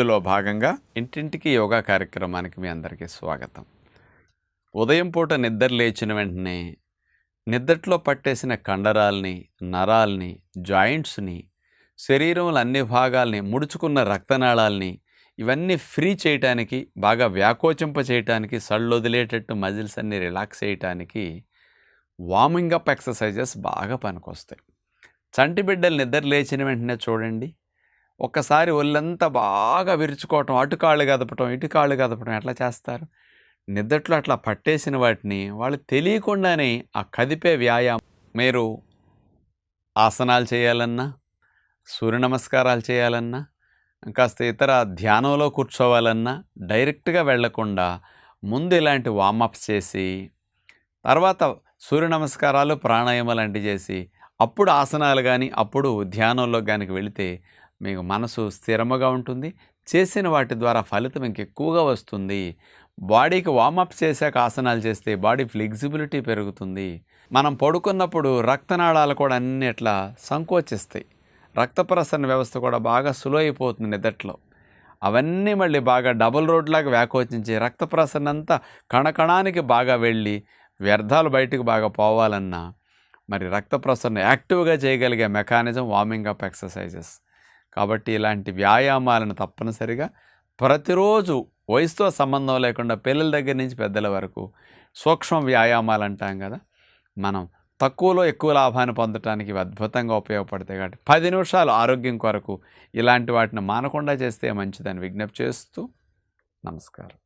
ఇందులో భాగంగా ఇంటింటికి యోగా కార్యక్రమానికి మీ అందరికీ స్వాగతం. ఉదయం పూట నిద్ర లేచిన వెంటనే నిద్రలో పట్టేసిన కండరాల్ని, నరాల్ని, జాయింట్స్ని, శరీరంలో అన్ని భాగాల్ని, ముడుచుకున్న రక్తనాళాల్ని ఇవన్నీ ఫ్రీ చేయటానికి, బాగా వ్యాకోచింప చేయటానికి, సళ్ళొదిలేటట్టు మజిల్స్ అన్ని రిలాక్స్ చేయటానికి వార్మింగ్ అప్ ఎక్సర్సైజెస్ బాగా పనికొస్తాయి. చంటి బిడ్డలు నిద్ర లేచిన వెంటనే చూడండి, ఒక్కసారి ఒళ్ళంతా బాగా విరుచుకోవటం, అటు కాళ్ళు కదపటం, ఇటు కాళ్ళు కదపటం ఎట్లా చేస్తారు? నిద్దట్లో అట్లా పట్టేసిన వాటిని వాళ్ళు తెలియకుండానే ఆ కదిపే వ్యాయామం. మీరు ఆసనాలు చేయాలన్నా, సూర్య నమస్కారాలు చేయాలన్నా, కాస్త ఇతర ధ్యానంలో కూర్చోవాలన్నా డైరెక్ట్గా వెళ్లకుండా ముందు ఇలాంటి వార్మప్స్ చేసి, తర్వాత సూర్య నమస్కారాలు, ప్రాణాయామాలు లాంటివి చేసి, అప్పుడు ఆసనాలు కానీ, అప్పుడు ధ్యానంలో కానీ వెళితే మీకు మనసు స్థిరముగా ఉంటుంది. చేసిన వాటి ద్వారా ఫలితం ఇంకెక్కువగా వస్తుంది. బాడీకి వార్మప్ చేశాక ఆసనాలు చేస్తే బాడీ ఫ్లెక్సిబిలిటీ పెరుగుతుంది. మనం పడుకున్నప్పుడు రక్తనాళాలు కూడా అన్నీ ఇట్లా సంకోచిస్తాయి. రక్త ప్రసరణ వ్యవస్థ కూడా బాగా స్లో అయిపోతుంది నిద్దట్లో. అవన్నీ మళ్ళీ బాగా డబుల్ రోడ్లాగా వ్యాకోచించి రక్త ప్రసరణ అంతా కణకణానికి బాగా వెళ్ళి వ్యర్థాలు బయటకు బాగా పోవాలన్నా మరి రక్త ప్రసరణ యాక్టివ్గా చేయగలిగే మెకానిజం వార్మింగ్ అప్ ఎక్సర్సైజెస్. కాబట్టి ఇలాంటి వ్యాయామాలను తప్పనిసరిగా ప్రతిరోజు వయసుతో సంబంధం లేకుండా పిల్లల దగ్గర నుంచి పెద్దల వరకు సూక్ష్మ వ్యాయామాలు అంటాం కదా, మనం తక్కువలో ఎక్కువ లాభాన్ని పొందడానికి ఇవి అద్భుతంగా ఉపయోగపడతాయి. కాబట్టి 10 నిమిషాలు ఆరోగ్యం కొరకు ఇలాంటి వాటిని మానకుండా చేస్తే మంచిదని విజ్ఞప్తి చేస్తూ నమస్కారం.